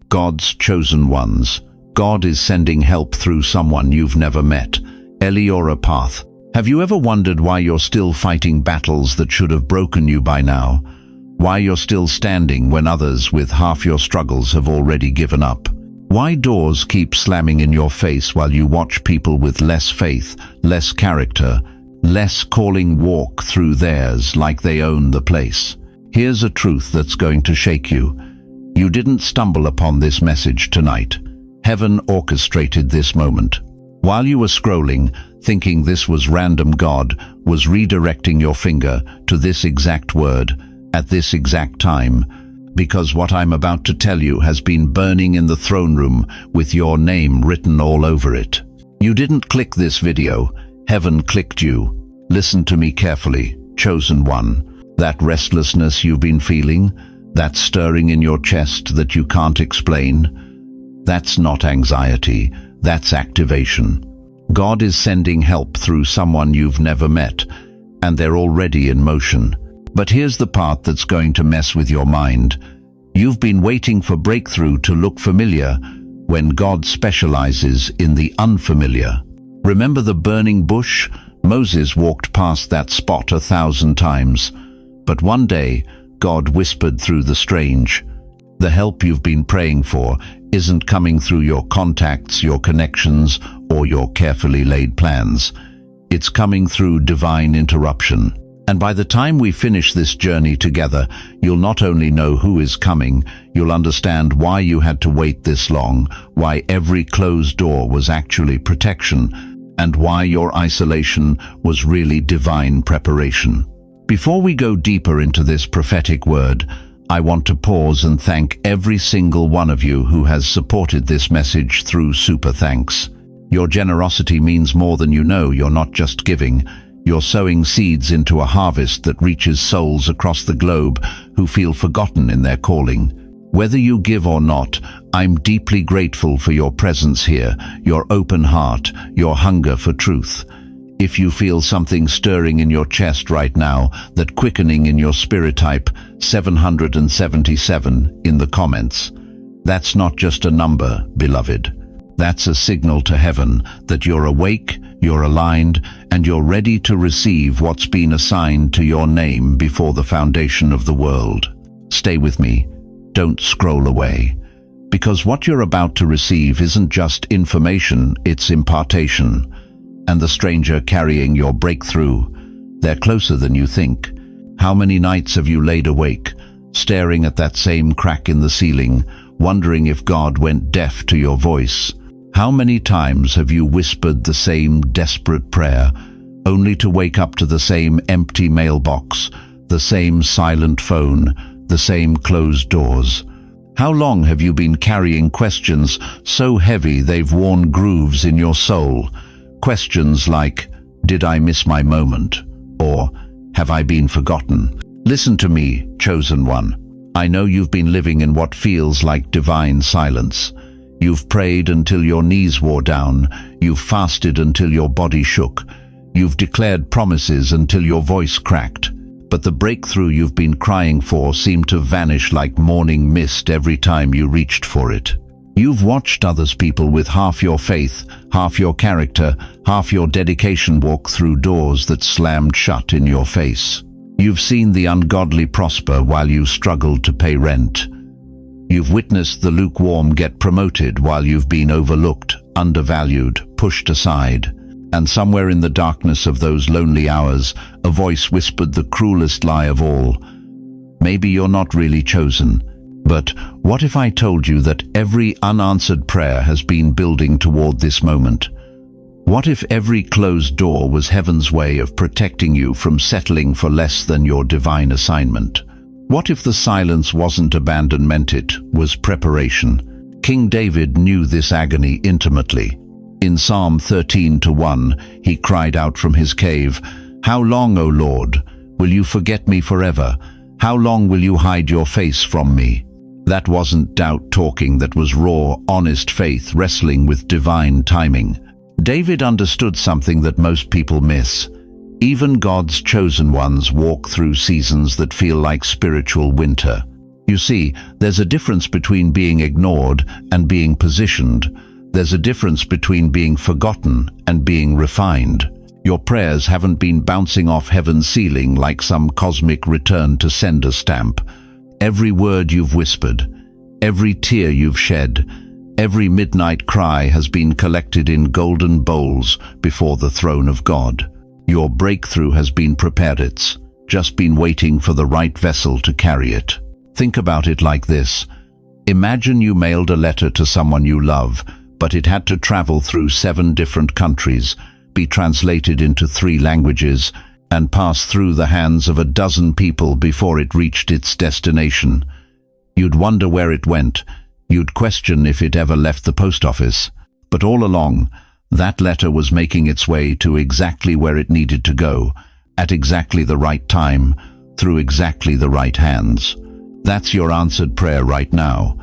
God's chosen ones. God is sending help through someone you've never met. ElioraPath. Have you ever wondered why you're still fighting battles that should have broken you by now? Why you're still standing when others with half your struggles have already given up? Why doors keep slamming in your face while you watch people with less faith, less character, less calling walk through theirs like they own the place? Here's a truth that's going to shake you. You didn't stumble upon this message tonight. Heaven orchestrated this moment. While you were scrolling, thinking this was random, God was redirecting your finger to this exact word at this exact time, because what I'm about to tell you has been burning in the throne room with your name written all over it. You didn't click this video. Heaven clicked you. Listen to me carefully, chosen one. That restlessness you've been feeling, that stirring in your chest that you can't explain, that's not anxiety, that's activation. God is sending help through someone you've never met, and they're already in motion. But here's the part that's going to mess with your mind. You've been waiting for breakthrough to look familiar when God specializes in the unfamiliar. Remember the burning bush? Moses walked past that spot 1,000 times. But one day, God whispered through the strange. The help you've been praying for isn't coming through your contacts, your connections, or your carefully laid plans. It's coming through divine interruption. And by the time we finish this journey together, you'll not only know who is coming, you'll understand why you had to wait this long, why every closed door was actually protection, and why your isolation was really divine preparation. Before we go deeper into this prophetic word, I want to pause and thank every single one of you who has supported this message through super thanks. Your generosity means more than you know. You're not just giving. You're sowing seeds into a harvest that reaches souls across the globe who feel forgotten in their calling. Whether you give or not, I'm deeply grateful for your presence here, your open heart, your hunger for truth. If you feel something stirring in your chest right now, that quickening in your spirit, type 777 in the comments. That's not just a number, beloved. That's a signal to heaven that you're awake, you're aligned, and you're ready to receive what's been assigned to your name before the foundation of the world. Stay with me. Don't scroll away. Because what you're about to receive isn't just information, it's impartation. And the stranger carrying your breakthrough, they're closer than you think. How many nights have you laid awake, staring at that same crack in the ceiling, wondering if God went deaf to your voice? How many times have you whispered the same desperate prayer, only to wake up to the same empty mailbox, the same silent phone, the same closed doors? How long have you been carrying questions so heavy they've worn grooves in your soul? Questions like, did I miss my moment? Or, have I been forgotten? Listen to me, chosen one. I know you've been living in what feels like divine silence. You've prayed until your knees wore down. You've fasted until your body shook. You've declared promises until your voice cracked. But the breakthrough you've been crying for seemed to vanish like morning mist every time you reached for it. You've watched others people with half your faith, half your character, half your dedication walk through doors that slammed shut in your face. You've seen the ungodly prosper while you struggled to pay rent. You've witnessed the lukewarm get promoted while you've been overlooked, undervalued, pushed aside. And somewhere in the darkness of those lonely hours, a voice whispered the cruelest lie of all. Maybe you're not really chosen. But what if I told you that every unanswered prayer has been building toward this moment? What if every closed door was heaven's way of protecting you from settling for less than your divine assignment? What if the silence wasn't abandonment, it was preparation? King David knew this agony intimately. In Psalm 13:1, he cried out from his cave, "How long, O Lord, will you forget me forever? How long will you hide your face from me?" That wasn't doubt talking, that was raw, honest faith wrestling with divine timing. David understood something that most people miss. Even God's chosen ones walk through seasons that feel like spiritual winter. You see, there's a difference between being ignored and being positioned. There's a difference between being forgotten and being refined. Your prayers haven't been bouncing off heaven's ceiling like some cosmic return to sender stamp. Every word you've whispered, every tear you've shed, every midnight cry has been collected in golden bowls before the throne of God. Your breakthrough has been prepared. It's just been waiting for the right vessel to carry it. Think about it like this. Imagine you mailed a letter to someone you love, but it had to travel through 7 different countries, be translated into 3 languages, and pass through the hands of a dozen people before it reached its destination. You'd wonder where it went. You'd question if it ever left the post office. But all along, that letter was making its way to exactly where it needed to go, at exactly the right time, through exactly the right hands. That's your answered prayer right now.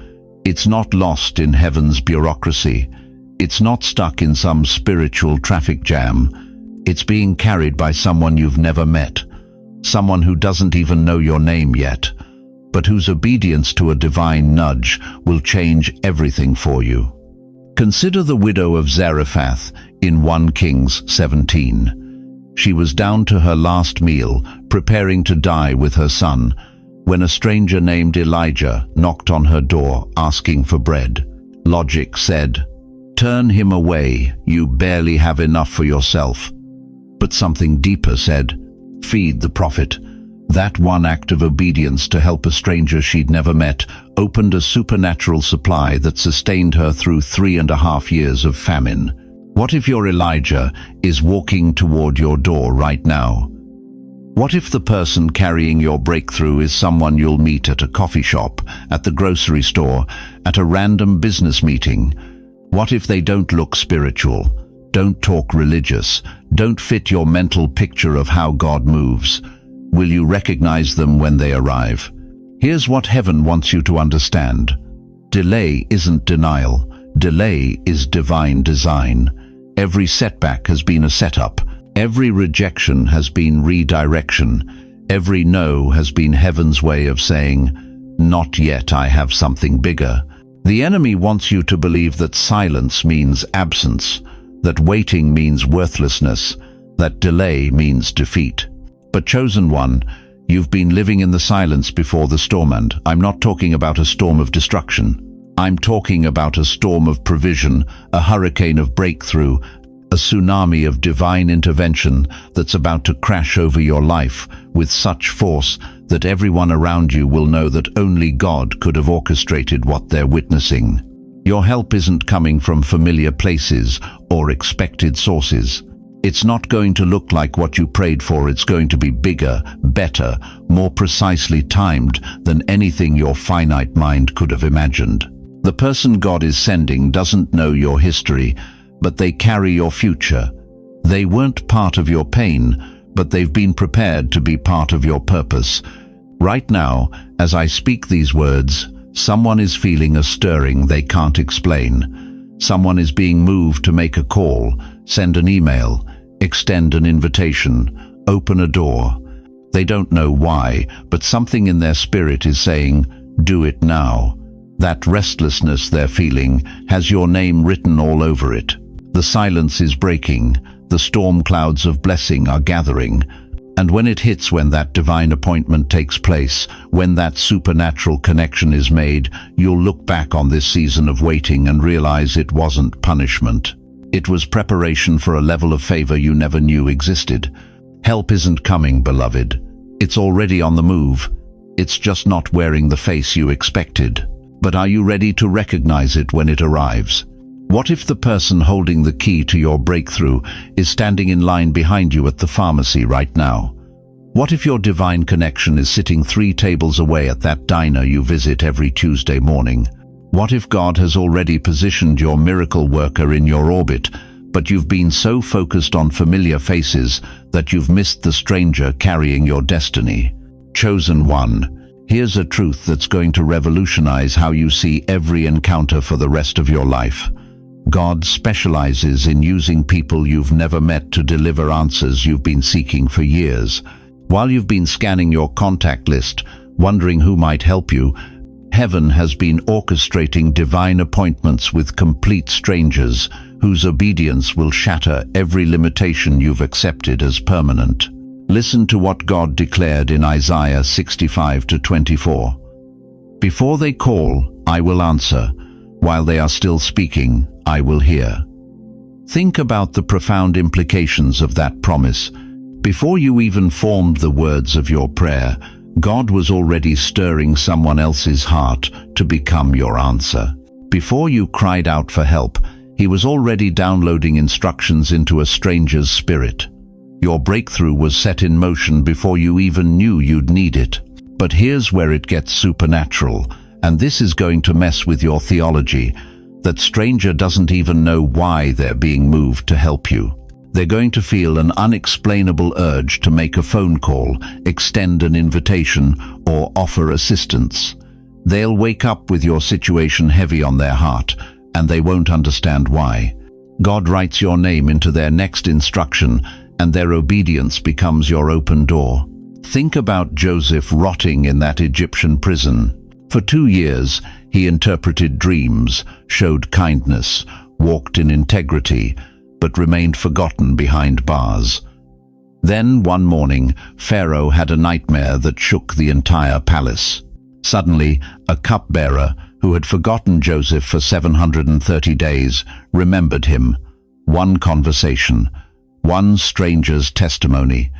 It's not lost in heaven's bureaucracy. It's not stuck in some spiritual traffic jam. It's being carried by someone you've never met, someone who doesn't even know your name yet, but whose obedience to a divine nudge will change everything for you. Consider the widow of Zarephath in 1 Kings 17. She was down to her last meal, preparing to die with her son, when a stranger named Elijah knocked on her door asking for bread. Logic said, "Turn him away, you barely have enough for yourself." But something deeper said, "Feed the prophet." That one act of obedience to help a stranger she'd never met opened a supernatural supply that sustained her through 3.5 years of famine. What if your Elijah is walking toward your door right now? What if the person carrying your breakthrough is someone you'll meet at a coffee shop, at the grocery store, at a random business meeting? What if they don't look spiritual, don't talk religious, don't fit your mental picture of how God moves? Will you recognize them when they arrive? Here's what heaven wants you to understand. Delay isn't denial. Delay is divine design. Every setback has been a setup. Every rejection has been redirection. Every no has been heaven's way of saying, "Not yet, I have something bigger." The enemy wants you to believe that silence means absence, that waiting means worthlessness, that delay means defeat. But chosen one, you've been living in the silence before the storm, and I'm not talking about a storm of destruction. I'm talking about a storm of provision, a hurricane of breakthrough, a tsunami of divine intervention that's about to crash over your life with such force that everyone around you will know that only God could have orchestrated what they're witnessing. Your help isn't coming from familiar places or expected sources. It's not going to look like what you prayed for. It's going to be bigger, better, more precisely timed than anything your finite mind could have imagined. The person God is sending doesn't know your history, but they carry your future. They weren't part of your pain, but they've been prepared to be part of your purpose. Right now, as I speak these words, someone is feeling a stirring they can't explain. Someone is being moved to make a call, send an email, extend an invitation, open a door. They don't know why, but something in their spirit is saying, "Do it now." That restlessness they're feeling has your name written all over it. The silence is breaking, the storm clouds of blessing are gathering, and when it hits, when that divine appointment takes place, when that supernatural connection is made, you'll look back on this season of waiting and realize it wasn't punishment. It was preparation for a level of favor you never knew existed. Help isn't coming, beloved. It's already on the move. It's just not wearing the face you expected. But are you ready to recognize it when it arrives? What if the person holding the key to your breakthrough is standing in line behind you at the pharmacy right now? What if your divine connection is sitting 3 tables away at that diner you visit every Tuesday morning? What if God has already positioned your miracle worker in your orbit, but you've been so focused on familiar faces that you've missed the stranger carrying your destiny? Chosen one, here's a truth that's going to revolutionize how you see every encounter for the rest of your life. God specializes in using people you've never met to deliver answers you've been seeking for years. While you've been scanning your contact list, wondering who might help you, Heaven has been orchestrating divine appointments with complete strangers whose obedience will shatter every limitation you've accepted as permanent. Listen to what God declared in Isaiah 65:24. Before they call, I will answer. While they are still speaking, I will hear. Think about the profound implications of that promise. Before you even formed the words of your prayer, God was already stirring someone else's heart to become your answer. Before you cried out for help, He was already downloading instructions into a stranger's spirit. Your breakthrough was set in motion before you even knew you'd need it. But here's where it gets supernatural, and this is going to mess with your theology. That stranger doesn't even know why they're being moved to help you. They're going to feel an unexplainable urge to make a phone call, extend an invitation, or offer assistance. They'll wake up with your situation heavy on their heart, and they won't understand why. God writes your name into their next instruction, and their obedience becomes your open door. Think about Joseph rotting in that Egyptian prison. For 2 years, he interpreted dreams, showed kindness, walked in integrity, but remained forgotten behind bars. Then, one morning, Pharaoh had a nightmare that shook the entire palace. Suddenly, a cupbearer, who had forgotten Joseph for 730 days, remembered him. One conversation, one stranger's testimony,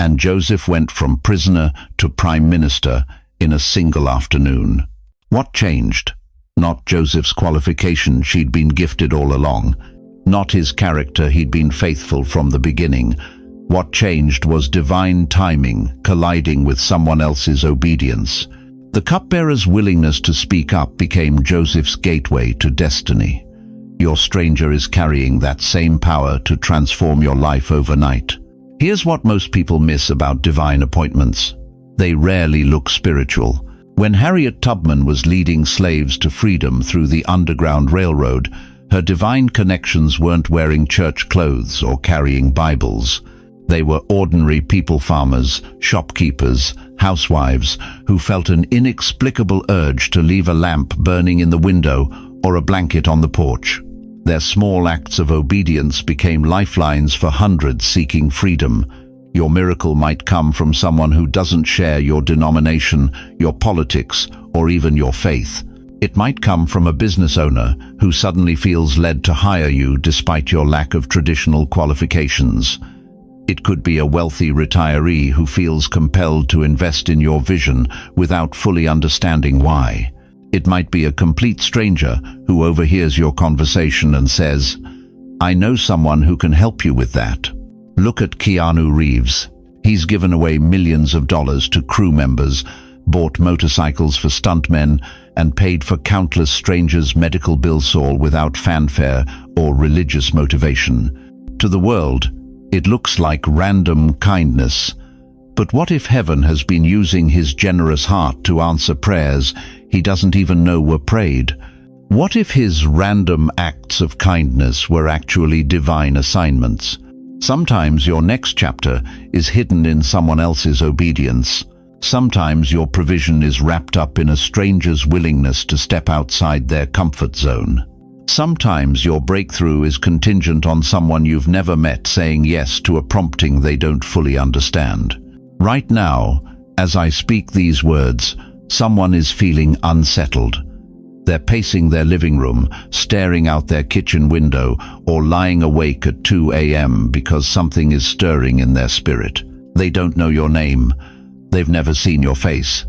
and Joseph went from prisoner to prime minister in a single afternoon. What changed? Not Joseph's qualification, she'd been gifted all along. Not his character, he'd been faithful from the beginning. What changed was divine timing colliding with someone else's obedience. The cupbearer's willingness to speak up became Joseph's gateway to destiny. Your stranger is carrying that same power to transform your life overnight. Here's what most people miss about divine appointments. They rarely look spiritual. When Harriet Tubman was leading slaves to freedom through the Underground Railroad, her divine connections weren't wearing church clothes or carrying Bibles. They were ordinary people farmers, shopkeepers, housewives who felt an inexplicable urge to leave a lamp burning in the window or a blanket on the porch. Their small acts of obedience became lifelines for hundreds seeking freedom. Your miracle might come from someone who doesn't share your denomination, your politics, or even your faith. It might come from a business owner who suddenly feels led to hire you despite your lack of traditional qualifications. It could be a wealthy retiree who feels compelled to invest in your vision without fully understanding why. It might be a complete stranger who overhears your conversation and says, "I know someone who can help you with that." Look at Keanu Reeves. He's given away millions of dollars to crew members, bought motorcycles for stuntmen, and paid for countless strangers' medical bills all without fanfare or religious motivation. To the world, it looks like random kindness. But what if heaven has been using his generous heart to answer prayers he doesn't even know were prayed? What if his random acts of kindness were actually divine assignments? Sometimes your next chapter is hidden in someone else's obedience. Sometimes your provision is wrapped up in a stranger's willingness to step outside their comfort zone. Sometimes your breakthrough is contingent on someone you've never met saying yes to a prompting they don't fully understand. Right now, as I speak these words, someone is feeling unsettled. They're pacing their living room, staring out their kitchen window, or lying awake at 2 a.m. because something is stirring in their spirit. They don't know your name. They've never seen your face.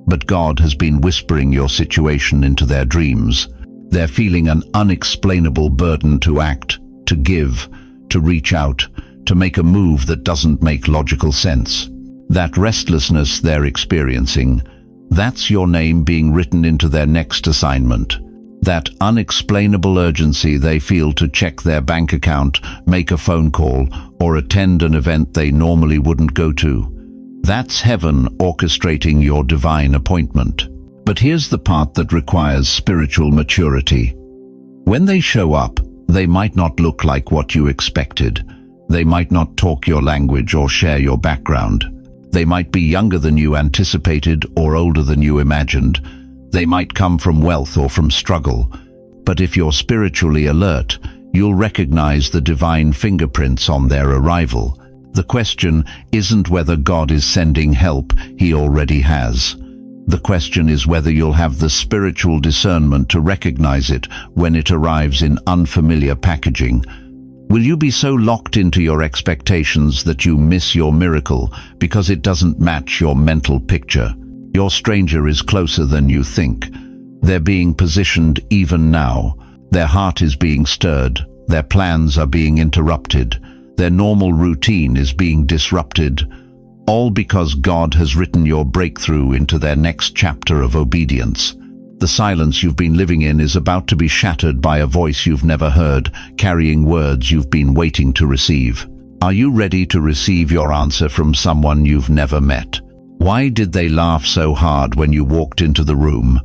But God has been whispering your situation into their dreams. They're feeling an unexplainable burden to act, to give, to reach out, to make a move that doesn't make logical sense. That restlessness they're experiencing, that's your name being written into their next assignment. That unexplainable urgency they feel to check their bank account, make a phone call, or attend an event they normally wouldn't go to. That's heaven orchestrating your divine appointment. But here's the part that requires spiritual maturity. When they show up, they might not look like what you expected. They might not talk your language or share your background. They might be younger than you anticipated or older than you imagined. They might come from wealth or from struggle, but if you're spiritually alert, you'll recognize the divine fingerprints on their arrival. The question isn't whether God is sending help, He already has. The question is whether you'll have the spiritual discernment to recognize it when it arrives in unfamiliar packaging. Will you be so locked into your expectations that you miss your miracle because it doesn't match your mental picture? Your stranger is closer than you think. They're being positioned even now. Their heart is being stirred. Their plans are being interrupted. Their normal routine is being disrupted. All because God has written your breakthrough into their next chapter of obedience. The silence you've been living in is about to be shattered by a voice you've never heard, carrying words you've been waiting to receive. Are you ready to receive your answer from someone you've never met? Why did they laugh so hard when you walked into the room?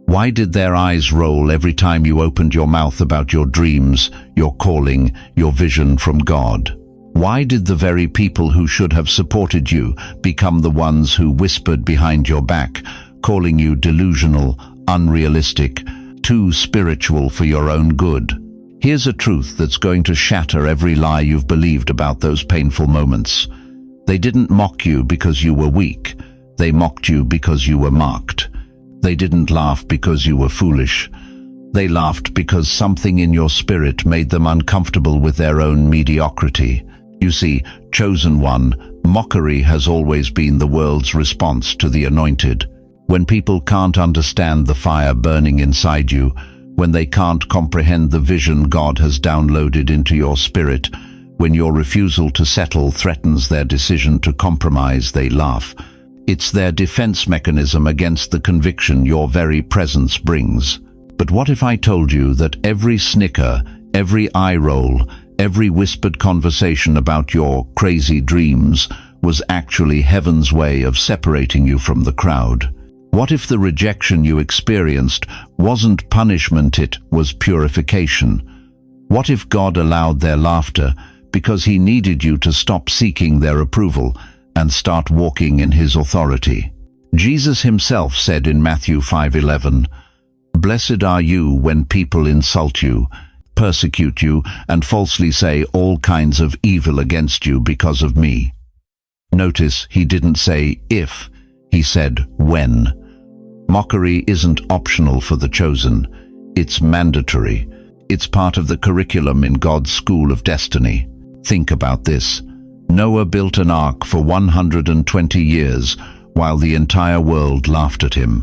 Why did their eyes roll every time you opened your mouth about your dreams, your calling, your vision from God? Why did the very people who should have supported you become the ones who whispered behind your back, calling you delusional, unrealistic, too spiritual for your own good? Here's a truth that's going to shatter every lie you've believed about those painful moments. They didn't mock you because you were weak. They mocked you because you were mocked. They didn't laugh because you were foolish. They laughed because something in your spirit made them uncomfortable with their own mediocrity. You see, chosen one, mockery has always been the world's response to the anointed. When people can't understand the fire burning inside you, when they can't comprehend the vision God has downloaded into your spirit, when your refusal to settle threatens their decision to compromise, they laugh. It's their defense mechanism against the conviction your very presence brings. But what if I told you that every snicker, every eye roll, every whispered conversation about your crazy dreams was actually heaven's way of separating you from the crowd? What if the rejection you experienced wasn't punishment, it was purification? What if God allowed their laughter because He needed you to stop seeking their approval and start walking in His authority? Jesus Himself said in Matthew 5:11, "Blessed are you when people insult you, persecute you, and falsely say all kinds of evil against you because of me." Notice He didn't say if, He said when. Mockery isn't optional for the chosen. It's mandatory. It's part of the curriculum in God's school of destiny. Think about this. Noah built an ark for 120 years while the entire world laughed at him.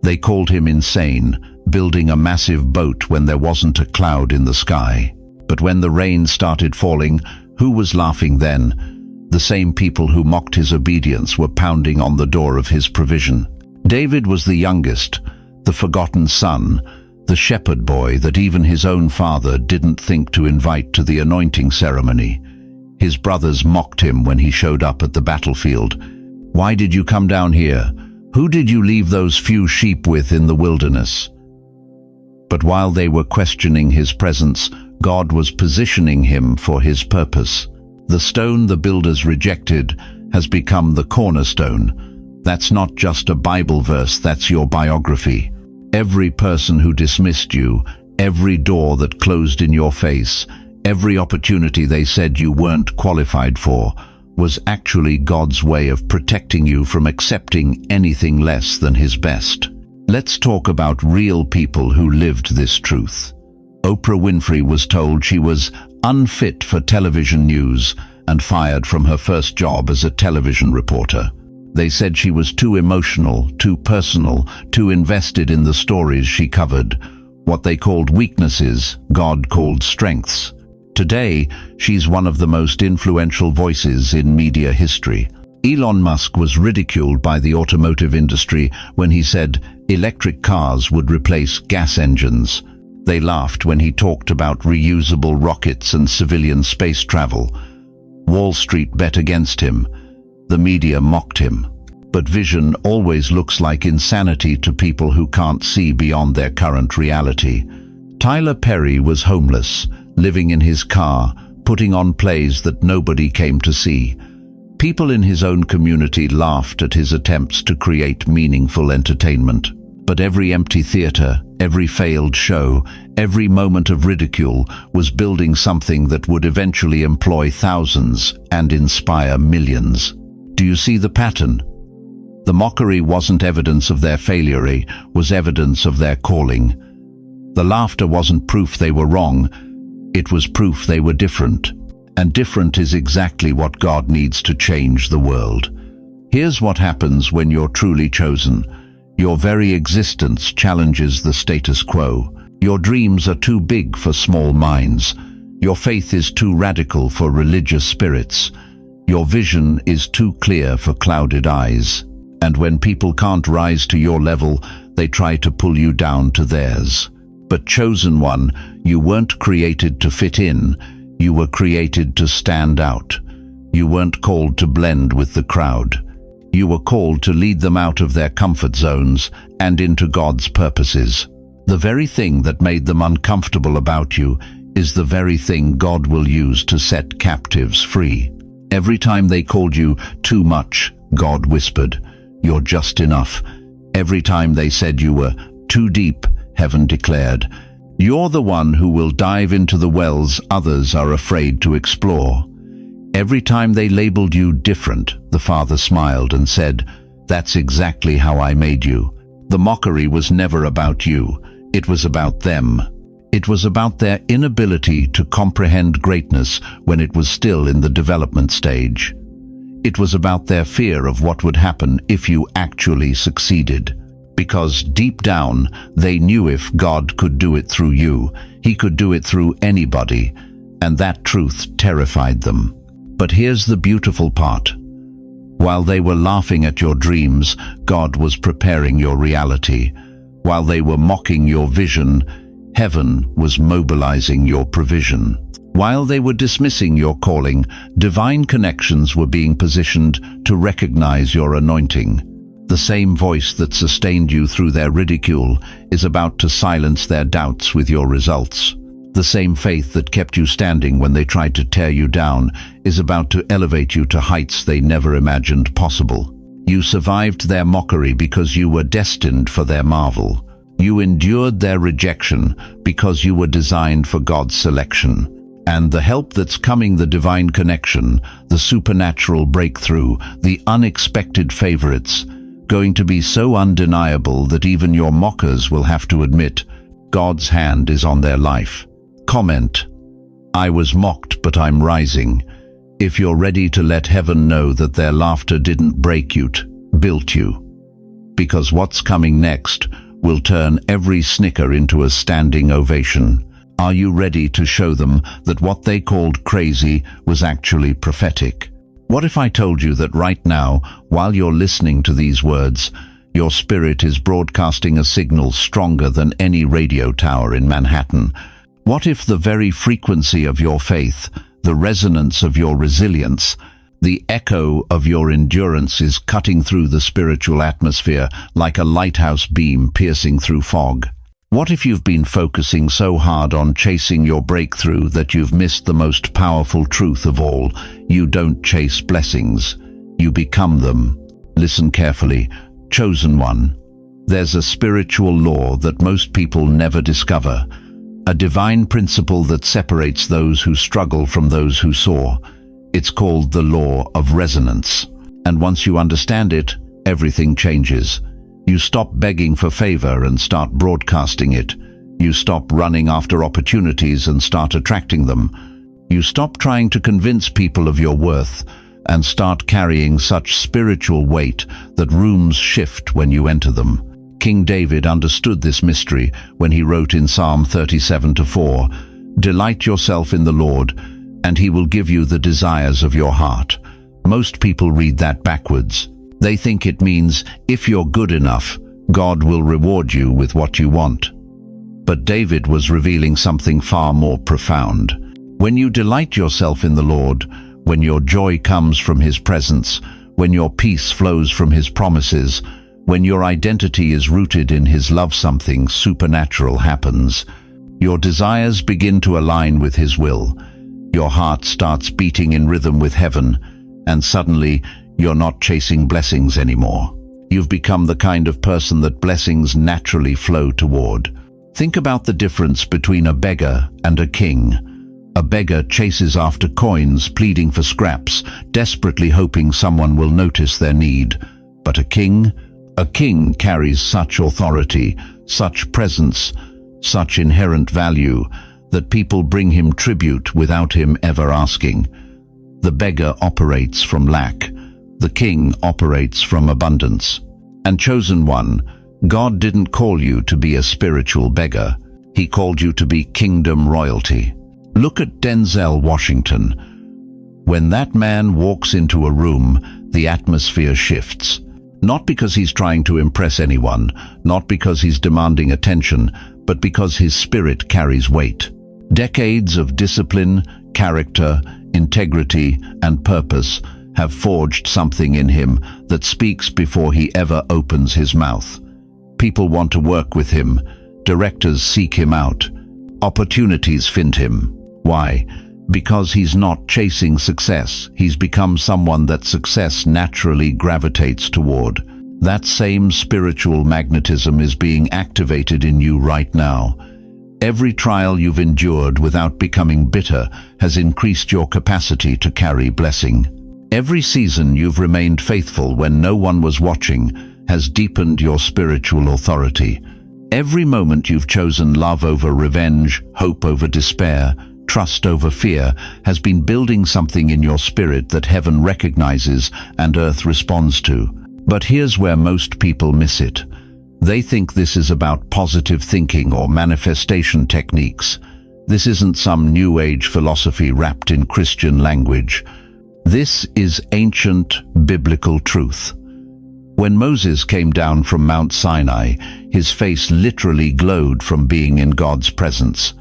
They called him insane, building a massive boat when there wasn't a cloud in the sky. But when the rain started falling, who was laughing then? The same people who mocked his obedience were pounding on the door of his provision. David was the youngest, the forgotten son, the shepherd boy that even his own father didn't think to invite to the anointing ceremony. His brothers mocked him when he showed up at the battlefield. "Why did you come down here? Who did you leave those few sheep with in the wilderness?" But while they were questioning his presence, God was positioning him for His purpose. The stone the builders rejected has become the cornerstone. That's not just a Bible verse, that's your biography. Every person who dismissed you, every door that closed in your face, every opportunity they said you weren't qualified for, was actually God's way of protecting you from accepting anything less than His best. Let's talk about real people who lived this truth. Oprah Winfrey was told she was unfit for television news and fired from her first job as a television reporter. They said she was too emotional, too personal, too invested in the stories she covered. What they called weaknesses, God called strengths. Today, she's one of the most influential voices in media history. Elon Musk was ridiculed by the automotive industry when he said electric cars would replace gas engines. They laughed when he talked about reusable rockets and civilian space travel. Wall Street bet against him. The media mocked him. But vision always looks like insanity to people who can't see beyond their current reality. Tyler Perry was homeless, living in his car, putting on plays that nobody came to see. People in his own community laughed at his attempts to create meaningful entertainment. But every empty theater, every failed show, every moment of ridicule was building something that would eventually employ thousands and inspire millions. Do you see the pattern? The mockery wasn't evidence of their failure, it was evidence of their calling. The laughter wasn't proof they were wrong, it was proof they were different. And different is exactly what God needs to change the world. Here's what happens when you're truly chosen. Your very existence challenges the status quo. Your dreams are too big for small minds. Your faith is too radical for religious spirits. Your vision is too clear for clouded eyes. And when people can't rise to your level, they try to pull you down to theirs. But chosen one, you weren't created to fit in. You were created to stand out. You weren't called to blend with the crowd. You were called to lead them out of their comfort zones and into God's purposes. The very thing that made them uncomfortable about you is the very thing God will use to set captives free. Every time they called you too much, God whispered, "You're just enough." Every time they said you were too deep, heaven declared, "You're the one who will dive into the wells others are afraid to explore." Every time they labeled you different, the Father smiled and said, "That's exactly how I made you." The mockery was never about you. It was about them. It was about their inability to comprehend greatness when it was still in the development stage. It was about their fear of what would happen if you actually succeeded. Because deep down, they knew if God could do it through you, He could do it through anybody, and that truth terrified them. But here's the beautiful part. While they were laughing at your dreams, God was preparing your reality. While they were mocking your vision, heaven was mobilizing your provision. While they were dismissing your calling, divine connections were being positioned to recognize your anointing. The same voice that sustained you through their ridicule is about to silence their doubts with your results. The same faith that kept you standing when they tried to tear you down is about to elevate you to heights they never imagined possible. You survived their mockery because you were destined for their marvel. You endured their rejection because you were designed for God's selection. And the help that's coming, the divine connection, the supernatural breakthrough, the unexpected favorites, going to be so undeniable that even your mockers will have to admit God's hand is on their life. Comment, "I was mocked, but I'm rising." If you're ready to let heaven know that their laughter didn't break you, built you. Because what's coming next will turn every snicker into a standing ovation. Are you ready to show them that what they called crazy was actually prophetic? What if I told you that right now, while you're listening to these words, your spirit is broadcasting a signal stronger than any radio tower in Manhattan? What if the very frequency of your faith, the resonance of your resilience, the echo of your endurance is cutting through the spiritual atmosphere like a lighthouse beam piercing through fog? What if you've been focusing so hard on chasing your breakthrough that you've missed the most powerful truth of all? You don't chase blessings, you become them. Listen carefully, chosen one. There's a spiritual law that most people never discover, a divine principle that separates those who struggle from those who soar. It's called the law of resonance. And once you understand it, everything changes. You stop begging for favor and start broadcasting it. You stop running after opportunities and start attracting them. You stop trying to convince people of your worth and start carrying such spiritual weight that rooms shift when you enter them. King David understood this mystery when he wrote in Psalm 37:4, "Delight yourself in the Lord, and He will give you the desires of your heart." Most people read that backwards. They think it means if you're good enough, God will reward you with what you want. But David was revealing something far more profound. When you delight yourself in the Lord, when your joy comes from His presence, when your peace flows from His promises, when your identity is rooted in His love, something supernatural happens. Your desires begin to align with His will. Your heart starts beating in rhythm with heaven, and suddenly you're not chasing blessings anymore. You've become the kind of person that blessings naturally flow toward. Think about the difference between a beggar and a king. A beggar chases after coins, pleading for scraps, desperately hoping someone will notice their need. But a king carries such authority, such presence, such inherent value, that people bring him tribute without him ever asking. The beggar operates from lack. The king operates from abundance. And chosen one, God didn't call you to be a spiritual beggar. He called you to be kingdom royalty. Look at Denzel Washington. When that man walks into a room, the atmosphere shifts. Not because he's trying to impress anyone, not because he's demanding attention, but because his spirit carries weight. Decades of discipline, character, integrity, and purpose have forged something in him that speaks before he ever opens his mouth. People want to work with him. Directors seek him out. Opportunities find him. Why? Because he's not chasing success. He's become someone that success naturally gravitates toward. That same spiritual magnetism is being activated in you right now. Every trial you've endured without becoming bitter has increased your capacity to carry blessing. Every season you've remained faithful when no one was watching has deepened your spiritual authority. Every moment you've chosen love over revenge, hope over despair, trust over fear, has been building something in your spirit that heaven recognizes and earth responds to. But here's where most people miss it. They think this is about positive thinking or manifestation techniques. This isn't some New Age philosophy wrapped in Christian language. This is ancient biblical truth. When Moses came down from Mount Sinai, his face literally glowed from being in God's presence.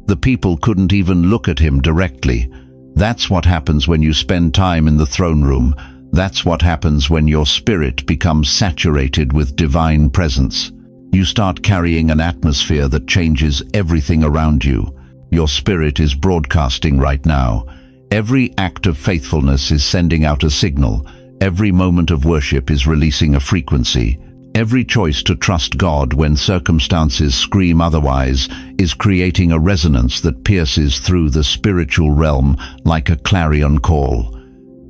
The people couldn't even look at him directly. That's what happens when you spend time in the throne room. That's what happens when your spirit becomes saturated with divine presence. You start carrying an atmosphere that changes everything around you. Your spirit is broadcasting right now. Every act of faithfulness is sending out a signal. Every moment of worship is releasing a frequency. Every choice to trust God when circumstances scream otherwise is creating a resonance that pierces through the spiritual realm like a clarion call.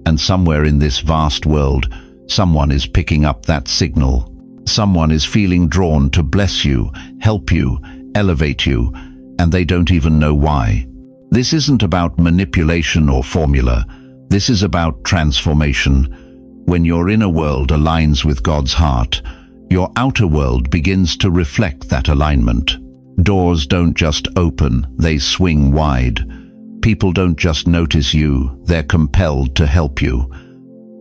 And somewhere in this vast world, someone is picking up that signal. Someone is feeling drawn to bless you, help you, elevate you, and they don't even know why. This isn't about manipulation or formula. This is about transformation. When your inner world aligns with God's heart, your outer world begins to reflect that alignment. Doors don't just open, they swing wide. People don't just notice you, they're compelled to help you.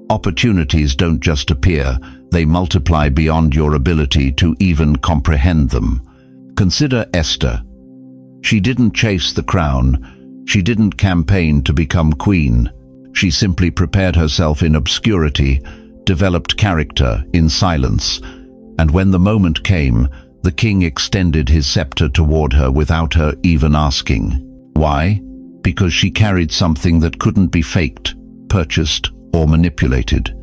Opportunities don't just appear, they multiply beyond your ability to even comprehend them. Consider Esther. She didn't chase the crown. She didn't campaign to become queen. She simply prepared herself in obscurity, developed character in silence. And when the moment came, the king extended his scepter toward her without her even asking. Why? Because she carried something that couldn't be faked, purchased, or manipulated.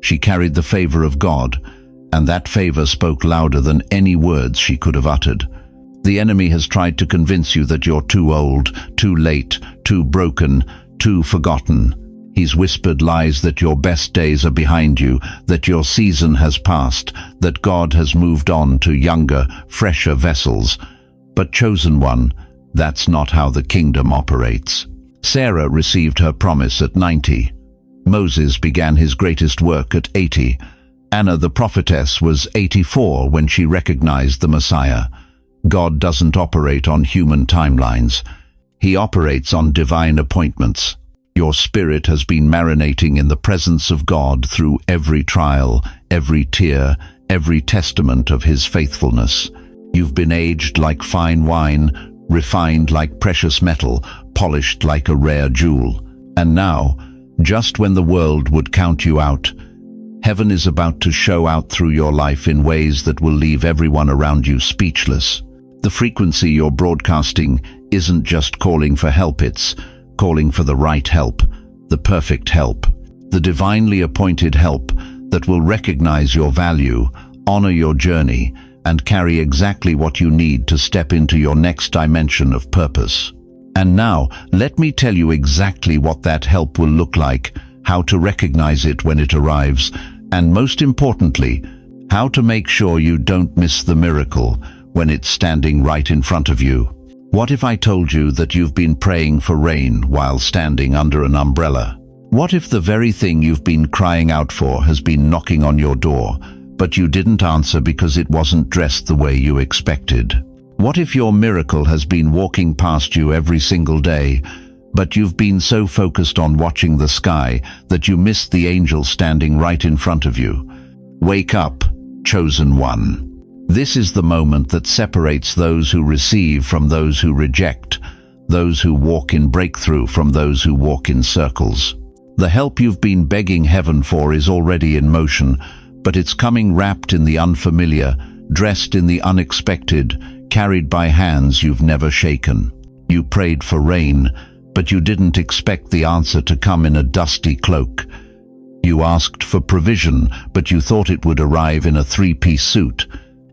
She carried the favor of God, and that favor spoke louder than any words she could have uttered. The enemy has tried to convince you that you're too old, too late, too broken, too forgotten. He's whispered lies that your best days are behind you, that your season has passed, that God has moved on to younger, fresher vessels. But chosen one, that's not how the kingdom operates. Sarah received her promise at 90. Moses began his greatest work at 80. Anna the prophetess was 84 when she recognized the Messiah. God doesn't operate on human timelines. He operates on divine appointments. Your spirit has been marinating in the presence of God through every trial, every tear, every testament of His faithfulness. You've been aged like fine wine, refined like precious metal, polished like a rare jewel. And now, just when the world would count you out, heaven is about to show out through your life in ways that will leave everyone around you speechless. The frequency you're broadcasting isn't just calling for help, it's calling for the right help, the perfect help, the divinely appointed help that will recognize your value, honor your journey, and carry exactly what you need to step into your next dimension of purpose. And now, let me tell you exactly what that help will look like, how to recognize it when it arrives, and most importantly, how to make sure you don't miss the miracle when it's standing right in front of you. What if I told you that you've been praying for rain while standing under an umbrella? What if the very thing you've been crying out for has been knocking on your door, but you didn't answer because it wasn't dressed the way you expected? What if your miracle has been walking past you every single day, but you've been so focused on watching the sky that you missed the angel standing right in front of you? Wake up, chosen one. This is the moment that separates those who receive from those who reject, those who walk in breakthrough from those who walk in circles. The help you've been begging heaven for is already in motion, but it's coming wrapped in the unfamiliar, dressed in the unexpected, carried by hands you've never shaken. You prayed for rain, but you didn't expect the answer to come in a dusty cloak. You asked for provision, but you thought it would arrive in a three-piece suit.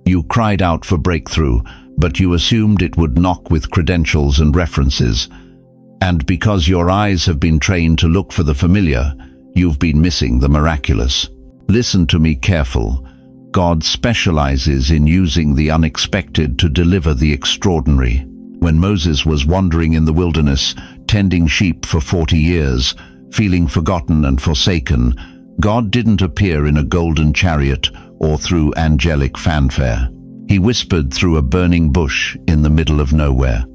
You cried out for breakthrough, but you assumed it would knock with credentials and references. And because your eyes have been trained to look for the familiar, you've been missing the miraculous. Listen to me careful. God specializes in using the unexpected to deliver the extraordinary. When Moses was wandering in the wilderness, tending sheep for 40 years, feeling forgotten and forsaken, God didn't appear in a golden chariot or through angelic fanfare. He whispered through a burning bush in the middle of nowhere.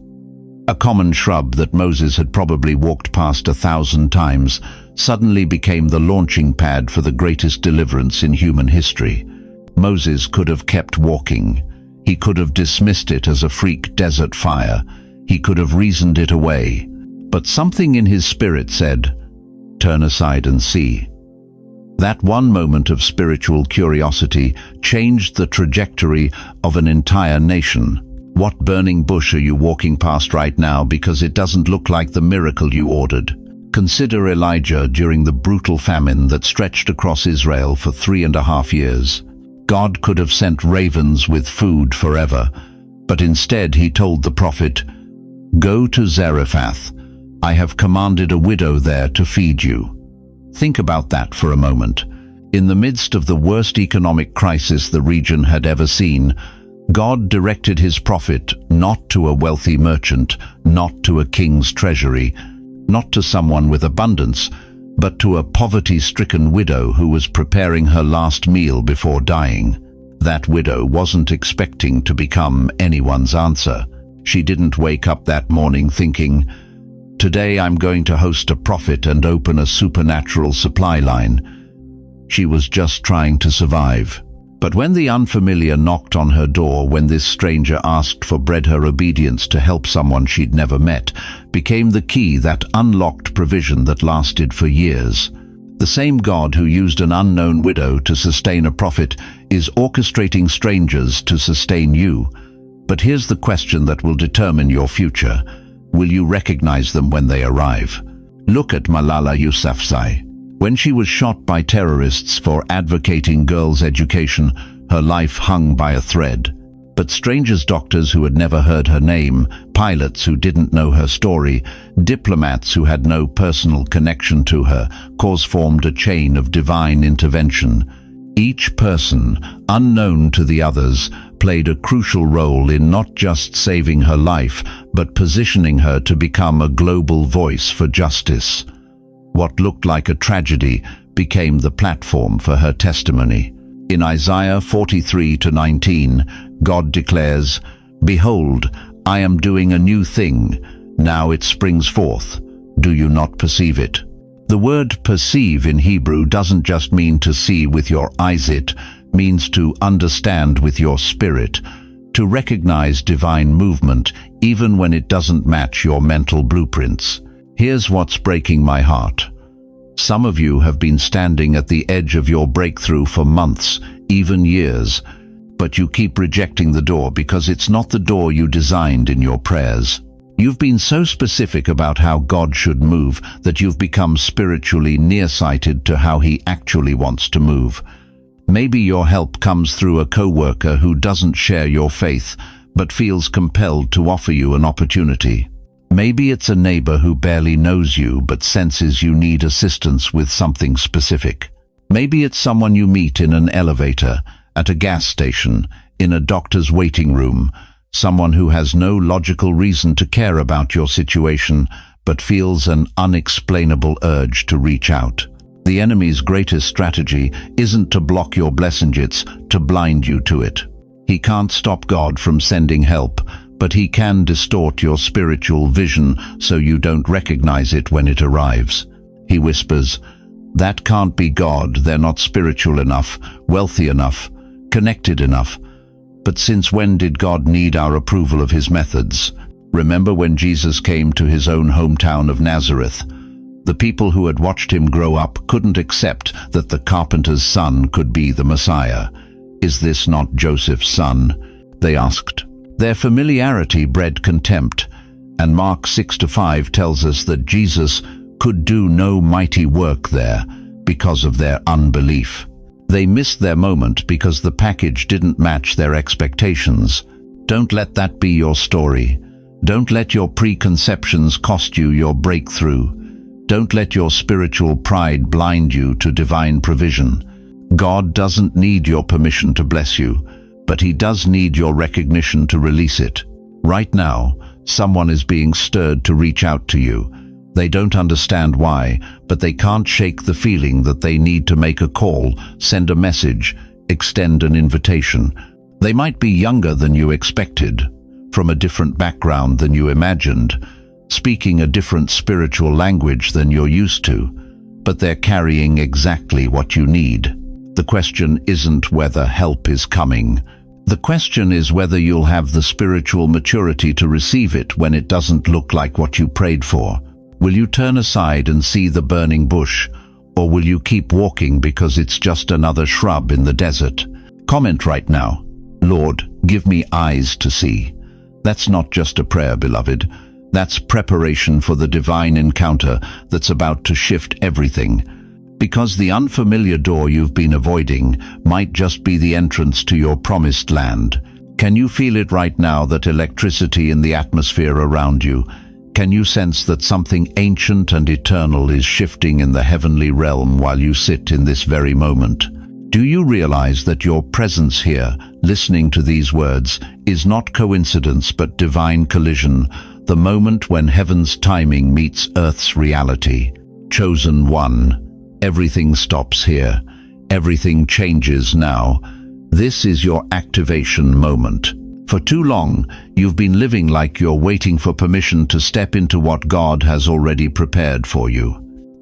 A common shrub that Moses had probably walked past 1,000 times suddenly became the launching pad for the greatest deliverance in human history. Moses could have kept walking. He could have dismissed it as a freak desert fire. He could have reasoned it away. But something in his spirit said, "Turn aside and see." That one moment of spiritual curiosity changed the trajectory of an entire nation. What burning bush are you walking past right now because it doesn't look like the miracle you ordered? Consider Elijah during the brutal famine that stretched across Israel for 3.5 years. God could have sent ravens with food forever, but instead he told the prophet, "Go to Zarephath. I have commanded a widow there to feed you." Think about that for a moment. In the midst of the worst economic crisis the region had ever seen, God directed his prophet not to a wealthy merchant, not to a king's treasury, not to someone with abundance, but to a poverty-stricken widow who was preparing her last meal before dying. That widow wasn't expecting to become anyone's answer. She didn't wake up that morning thinking, "Today I'm going to host a prophet and open a supernatural supply line." She was just trying to survive. But when the unfamiliar knocked on her door, when this stranger asked for bread, her obedience to help someone she'd never met became the key that unlocked provision that lasted for years. The same God who used an unknown widow to sustain a prophet is orchestrating strangers to sustain you. But here's the question that will determine your future. Will you recognize them when they arrive? Look at Malala Yousafzai. When she was shot by terrorists for advocating girls' education, her life hung by a thread. But strangers, doctors who had never heard her name, pilots who didn't know her story, diplomats who had no personal connection to her, formed a chain of divine intervention. Each person, unknown to the others, played a crucial role in not just saving her life, but positioning her to become a global voice for justice. What looked like a tragedy became the platform for her testimony. In Isaiah 43:19, God declares, "Behold, I am doing a new thing. Now it springs forth. Do you not perceive it?" The word perceive in Hebrew doesn't just mean to see with your eyes, it means to understand with your spirit, to recognize divine movement even when it doesn't match your mental blueprints. Here's what's breaking my heart. Some of you have been standing at the edge of your breakthrough for months, even years, but you keep rejecting the door because it's not the door you designed in your prayers. You've been so specific about how God should move that you've become spiritually nearsighted to how he actually wants to move. Maybe your help comes through a co-worker who doesn't share your faith, but feels compelled to offer you an opportunity. Maybe it's a neighbor who barely knows you but senses you need assistance with something specific. Maybe it's someone you meet in an elevator, at a gas station, in a doctor's waiting room, someone who has no logical reason to care about your situation but feels an unexplainable urge to reach out. The enemy's greatest strategy isn't to block your blessing, it's to blind you to it. He can't stop God from sending help, but he can distort your spiritual vision so you don't recognize it when it arrives. He whispers, "That can't be God, they're not spiritual enough, wealthy enough, connected enough." But since when did God need our approval of his methods? Remember when Jesus came to his own hometown of Nazareth? The people who had watched him grow up couldn't accept that the carpenter's son could be the Messiah. "Is this not Joseph's son?" they asked. Their familiarity bred contempt, and Mark 6-5 tells us that Jesus could do no mighty work there because of their unbelief. They missed their moment because the package didn't match their expectations. Don't let that be your story. Don't let your preconceptions cost you your breakthrough. Don't let your spiritual pride blind you to divine provision. God doesn't need your permission to bless you, but he does need your recognition to release it. Right now, someone is being stirred to reach out to you. They don't understand why, but they can't shake the feeling that they need to make a call, send a message, extend an invitation. They might be younger than you expected, from a different background than you imagined, speaking a different spiritual language than you're used to, but they're carrying exactly what you need. The question isn't whether help is coming. The question is whether you'll have the spiritual maturity to receive it when it doesn't look like what you prayed for. Will you turn aside and see the burning bush, or will you keep walking because it's just another shrub in the desert? Comment right now, "Lord, give me eyes to see." That's not just a prayer, beloved. That's preparation for the divine encounter that's about to shift everything. Because the unfamiliar door you've been avoiding might just be the entrance to your promised land. Can you feel it right now, that electricity in the atmosphere around you? Can you sense that something ancient and eternal is shifting in the heavenly realm while you sit in this very moment? Do you realize that your presence here, listening to these words, is not coincidence but divine collision, the moment when heaven's timing meets earth's reality? Chosen one. Everything stops here. Everything changes now. This is your activation moment. For too long, you've been living like you're waiting for permission to step into what God has already prepared for you.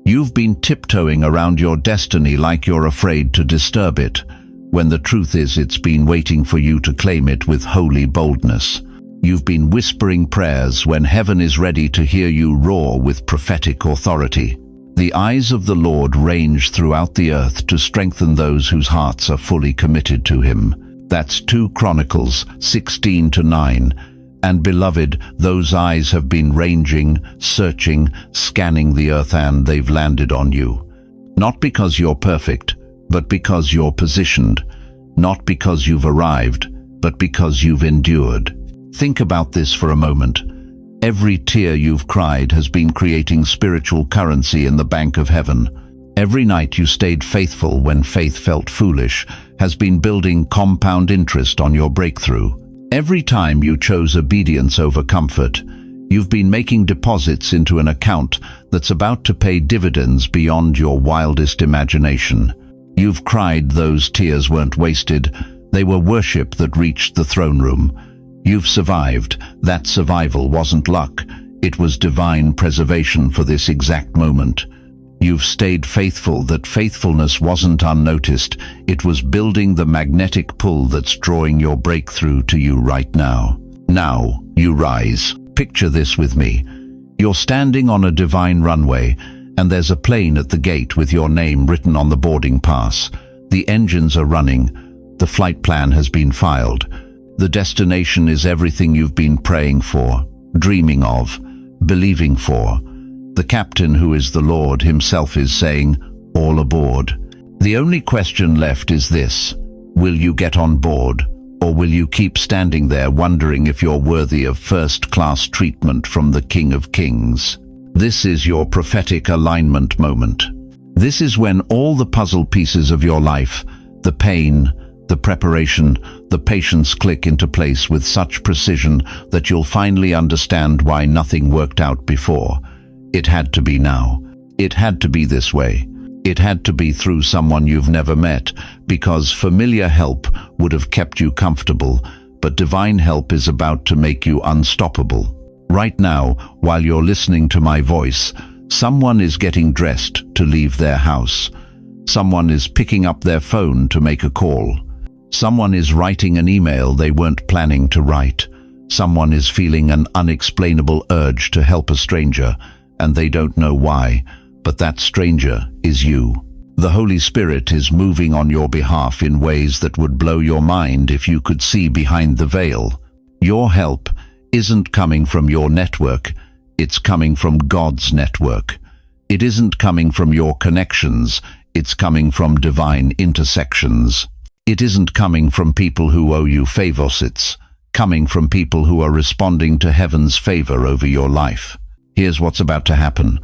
You've been tiptoeing around your destiny like you're afraid to disturb it, when the truth is it's been waiting for you to claim it with holy boldness. You've been whispering prayers when heaven is ready to hear you roar with prophetic authority. The eyes of the Lord range throughout the earth to strengthen those whose hearts are fully committed to him. That's 2 Chronicles 16-9. And beloved, those eyes have been ranging, searching, scanning the earth, and they've landed on you. Not because you're perfect, but because you're positioned. Not because you've arrived, but because you've endured. Think about this for a moment. Every tear you've cried has been creating spiritual currency in the bank of heaven. Every night you stayed faithful when faith felt foolish has been building compound interest on your breakthrough. Every time you chose obedience over comfort, you've been making deposits into an account that's about to pay dividends beyond your wildest imagination. You've cried those tears weren't wasted. They were worship that reached the throne room. You've survived. That survival wasn't luck. It was divine preservation for this exact moment. You've stayed faithful. That faithfulness wasn't unnoticed. It was building the magnetic pull that's drawing your breakthrough to you right now. Now, you rise. Picture this with me. You're standing on a divine runway, and there's a plane at the gate with your name written on the boarding pass. The engines are running. The flight plan has been filed. The destination is everything you've been praying for, dreaming of, believing for. The captain, who is the Lord himself, is saying, "All aboard." The only question left is this: will you get on board, or will you keep standing there wondering if you're worthy of first-class treatment from the King of Kings? This is your prophetic alignment moment. This is when all the puzzle pieces of your life, the pain, the preparation, the patience click into place with such precision that you'll finally understand why nothing worked out before. It had to be now. It had to be this way. It had to be through someone you've never met, because familiar help would have kept you comfortable, but divine help is about to make you unstoppable. Right now, while you're listening to my voice, someone is getting dressed to leave their house. Someone is picking up their phone to make a call. Someone is writing an email they weren't planning to write. Someone is feeling an unexplainable urge to help a stranger, and they don't know why, but that stranger is you. The Holy Spirit is moving on your behalf in ways that would blow your mind if you could see behind the veil. Your help isn't coming from your network, it's coming from God's network. It isn't coming from your connections, it's coming from divine intersections. It isn't coming from people who owe you favors, it's coming from people who are responding to heaven's favor over your life. Here's what's about to happen.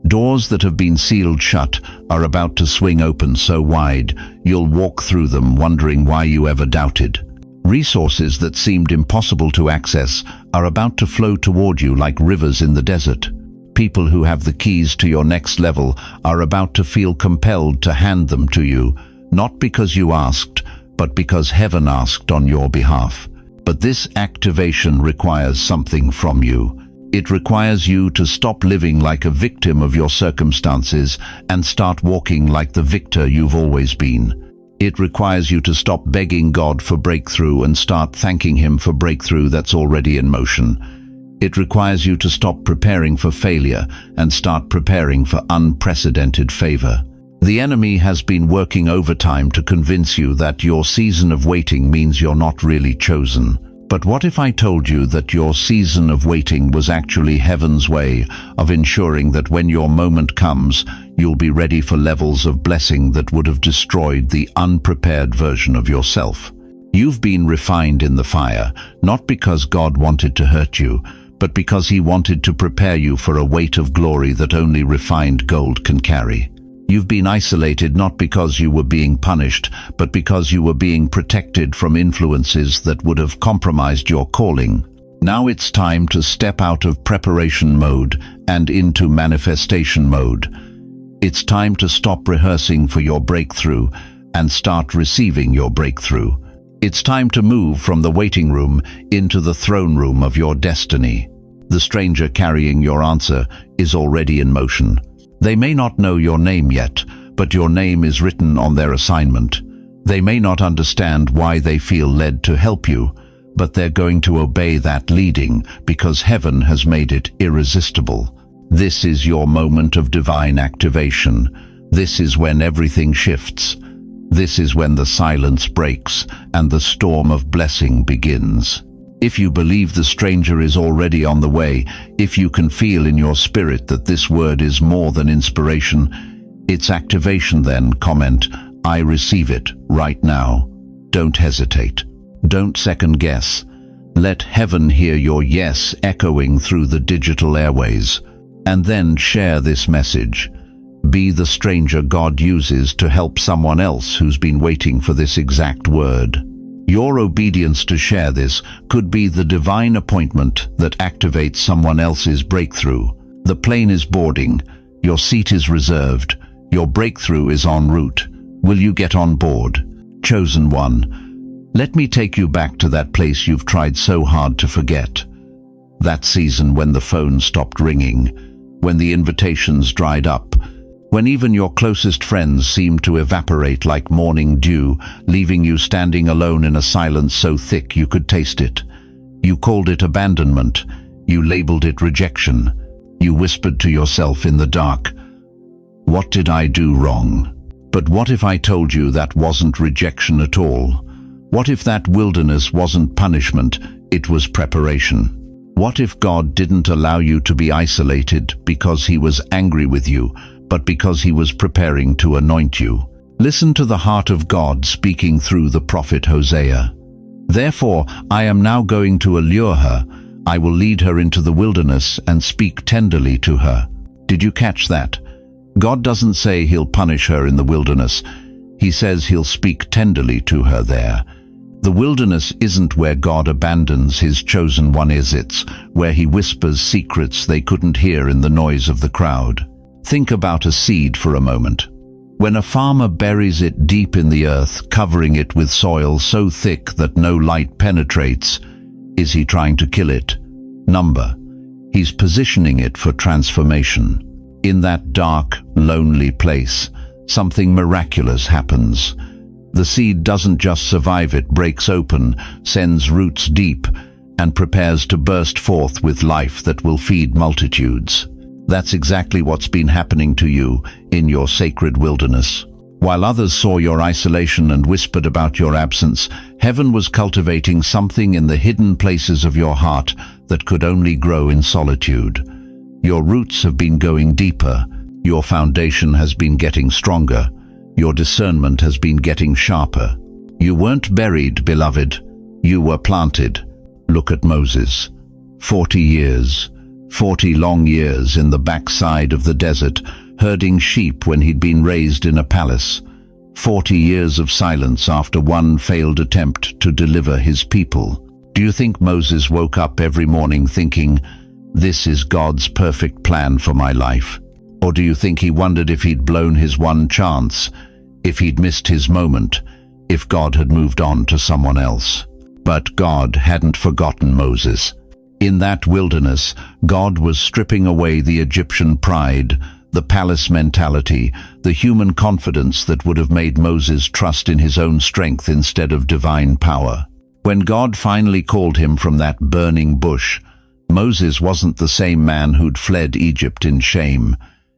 Doors that have been sealed shut are about to swing open so wide, you'll walk through them wondering why you ever doubted. Resources that seemed impossible to access are about to flow toward you like rivers in the desert. People who have the keys to your next level are about to feel compelled to hand them to you, not because you asked, but because heaven asked on your behalf. But this activation requires something from you. It requires you to stop living like a victim of your circumstances and start walking like the victor you've always been. It requires you to stop begging God for breakthrough and start thanking Him for breakthrough that's already in motion. It requires you to stop preparing for failure and start preparing for unprecedented favor. The enemy has been working overtime to convince you that your season of waiting means you're not really chosen. But what if I told you that your season of waiting was actually heaven's way of ensuring that when your moment comes, you'll be ready for levels of blessing that would have destroyed the unprepared version of yourself? You've been refined in the fire, not because God wanted to hurt you, but because He wanted to prepare you for a weight of glory that only refined gold can carry. You've been isolated not because you were being punished, but because you were being protected from influences that would have compromised your calling. Now it's time to step out of preparation mode and into manifestation mode. It's time to stop rehearsing for your breakthrough and start receiving your breakthrough. It's time to move from the waiting room into the throne room of your destiny. The stranger carrying your answer is already in motion. They may not know your name yet, but your name is written on their assignment. They may not understand why they feel led to help you, but they're going to obey that leading because heaven has made it irresistible. This is your moment of divine activation. This is when everything shifts. This is when the silence breaks and the storm of blessing begins. If you believe the stranger is already on the way, if you can feel in your spirit that this word is more than inspiration, it's activation, then comment, "I receive it right now." Don't hesitate. Don't second guess. Let heaven hear your yes echoing through the digital airways. And then share this message. Be the stranger God uses to help someone else who's been waiting for this exact word. Your obedience to share this could be the divine appointment that activates someone else's breakthrough. The plane is boarding. Your seat is reserved. Your breakthrough is en route. Will you get on board? Chosen one, let me take you back to that place you've tried so hard to forget. That season when the phone stopped ringing, when the invitations dried up, when even your closest friends seemed to evaporate like morning dew, leaving you standing alone in a silence so thick you could taste it. You called it abandonment. You labeled it rejection. You whispered to yourself in the dark, "What did I do wrong?" But what if I told you that wasn't rejection at all? What if that wilderness wasn't punishment, it was preparation? What if God didn't allow you to be isolated because He was angry with you, but because He was preparing to anoint you? Listen to the heart of God speaking through the prophet Hosea. Therefore, I am now going to allure her. I will lead her into the wilderness and speak tenderly to her. Did you catch that? God doesn't say he'll punish her in the wilderness. He says he'll speak tenderly to her there. The wilderness isn't where God abandons his chosen one, it's where he whispers secrets they couldn't hear in the noise of the crowd. Think about a seed for a moment. When a farmer buries it deep in the earth, covering it with soil so thick that no light penetrates, is he trying to kill it? Number. He's positioning it for transformation. In that dark, lonely place, something miraculous happens. The seed doesn't just survive, it breaks open, sends roots deep, and prepares to burst forth with life that will feed multitudes. That's exactly what's been happening to you in your sacred wilderness. While others saw your isolation and whispered about your absence, heaven was cultivating something in the hidden places of your heart that could only grow in solitude. Your roots have been going deeper, your foundation has been getting stronger, your discernment has been getting sharper. You weren't buried, beloved, you were planted. Look at Moses. 40 years. 40 long years in the backside of the desert, herding sheep when he'd been raised in a palace. 40 years of silence after one failed attempt to deliver his people. Do you think Moses woke up every morning thinking, "This is God's perfect plan for my life"? Or do you think he wondered if he'd blown his one chance, if he'd missed his moment, if God had moved on to someone else? But God hadn't forgotten Moses. In that wilderness, God was stripping away the Egyptian pride, the palace mentality, the human confidence that would have made Moses trust in his own strength instead of divine power. When God finally called him from that burning bush, Moses wasn't the same man who'd fled Egypt in shame.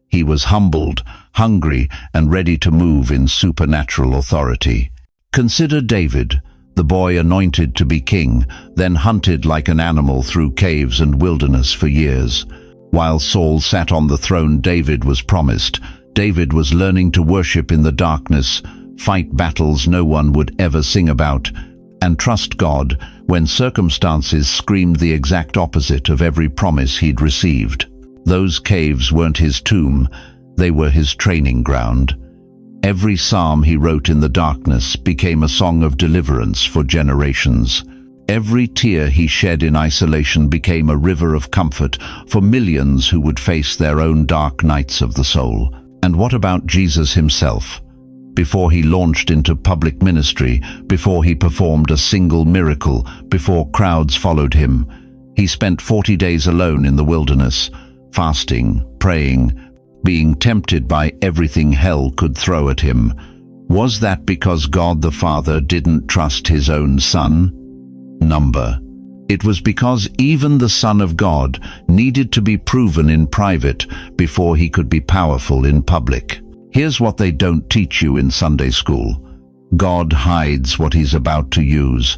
He was humbled, hungry, and ready to move in supernatural authority. Consider David, the boy anointed to be king, then hunted like an animal through caves and wilderness for years. While Saul sat on the throne David was promised, David was learning to worship in the darkness, fight battles no one would ever sing about, and trust God when circumstances screamed the exact opposite of every promise he'd received. Those caves weren't his tomb, they were his training ground. Every psalm he wrote in the darkness became a song of deliverance for generations. Every tear he shed in isolation became a river of comfort for millions who would face their own dark nights of the soul. And what about Jesus himself? Before he launched into public ministry, before he performed a single miracle, before crowds followed him, he spent 40 days alone in the wilderness, fasting, praying, being tempted by everything hell could throw at him. Was that because God the Father didn't trust his own Son? Number. It was because even the Son of God needed to be proven in private before he could be powerful in public. Here's what they don't teach you in Sunday school. God hides what he's about to use.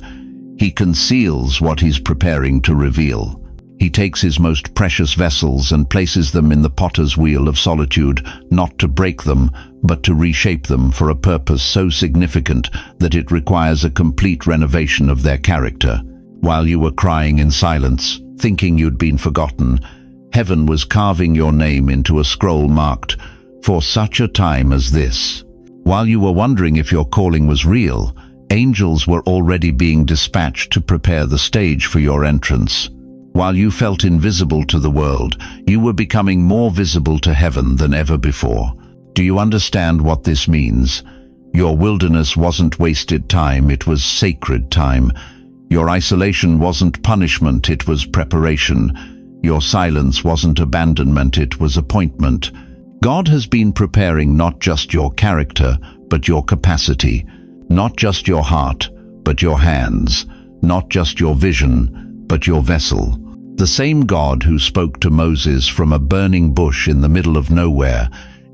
He conceals what he's preparing to reveal. He takes his most precious vessels and places them in the potter's wheel of solitude, not to break them, but to reshape them for a purpose so significant that it requires a complete renovation of their character. While you were crying in silence, thinking you'd been forgotten, heaven was carving your name into a scroll marked, "For such a time as this." While you were wondering if your calling was real, angels were already being dispatched to prepare the stage for your entrance. While you felt invisible to the world, you were becoming more visible to heaven than ever before. Do you understand what this means? Your wilderness wasn't wasted time, it was sacred time. Your isolation wasn't punishment, it was preparation. Your silence wasn't abandonment, it was appointment. God has been preparing not just your character, but your capacity. Not just your heart, but your hands. Not just your vision, but your vessel. The same God who spoke to Moses from a burning bush in the middle of nowhere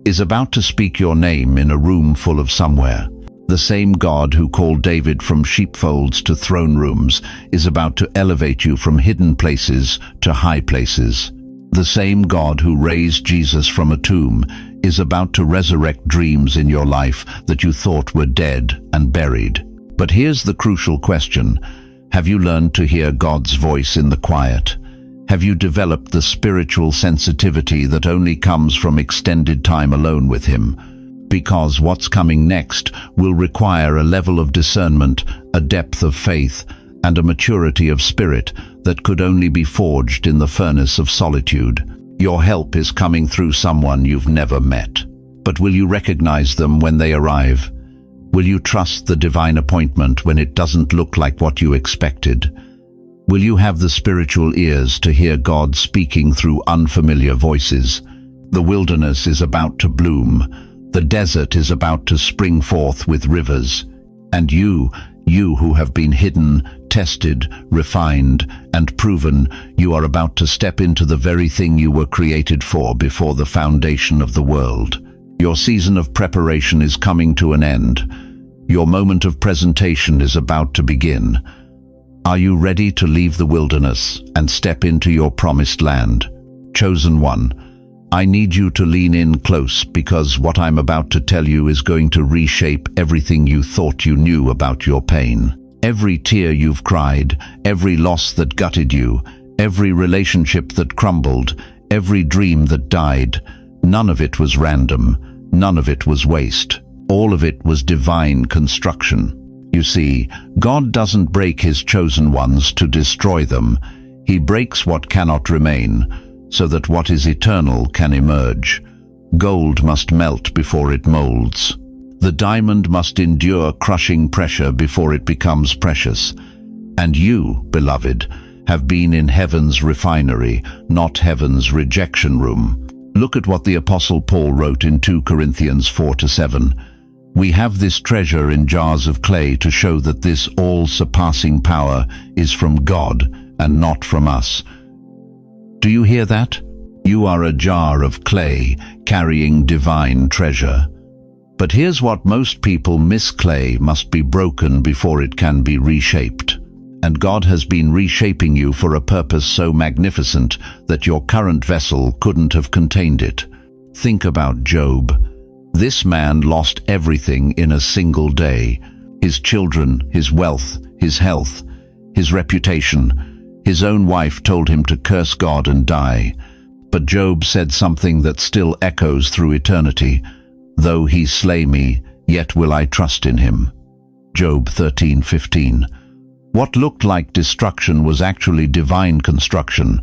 is about to speak your name in a room full of somewhere. The same God who called David from sheepfolds to throne rooms is about to elevate you from hidden places to high places. The same God who raised Jesus from a tomb is about to resurrect dreams in your life that you thought were dead and buried. But here's the crucial question. Have you learned to hear God's voice in the quiet? Have you developed the spiritual sensitivity that only comes from extended time alone with Him? Because what's coming next will require a level of discernment, a depth of faith, and a maturity of spirit that could only be forged in the furnace of solitude. Your help is coming through someone you've never met. But will you recognize them when they arrive? Will you trust the divine appointment when it doesn't look like what you expected? Will you have the spiritual ears to hear God speaking through unfamiliar voices? The wilderness is about to bloom. The desert is about to spring forth with rivers. And you who have been hidden, tested, refined, and proven, you are about to step into the very thing you were created for before the foundation of the world. Your season of preparation is coming to an end. Your moment of presentation is about to begin. Are you ready to leave the wilderness and step into your promised land? Chosen one, I need you to lean in close because what I'm about to tell you is going to reshape everything you thought you knew about your pain. Every tear you've cried, every loss that gutted you, every relationship that crumbled, every dream that died, none of it was random, none of it was waste. All of it was divine construction. You see, God doesn't break His chosen ones to destroy them. He breaks what cannot remain, so that what is eternal can emerge. Gold must melt before it molds. The diamond must endure crushing pressure before it becomes precious. And you, beloved, have been in heaven's refinery, not heaven's rejection room. Look at what the Apostle Paul wrote in 2 Corinthians 4-7. We have this treasure in jars of clay to show that this all-surpassing power is from God and not from us. Do you hear that? You are a jar of clay carrying divine treasure. But here's what most people miss: clay must be broken before it can be reshaped. And God has been reshaping you for a purpose so magnificent that your current vessel couldn't have contained it. Think about Job. This man lost everything in a single day: his children, his wealth, his health, his reputation. His own wife told him to curse God and die. But Job said something that still echoes through eternity: though he slay me, yet will I trust in him. Job 13:15. What looked like destruction was actually divine construction.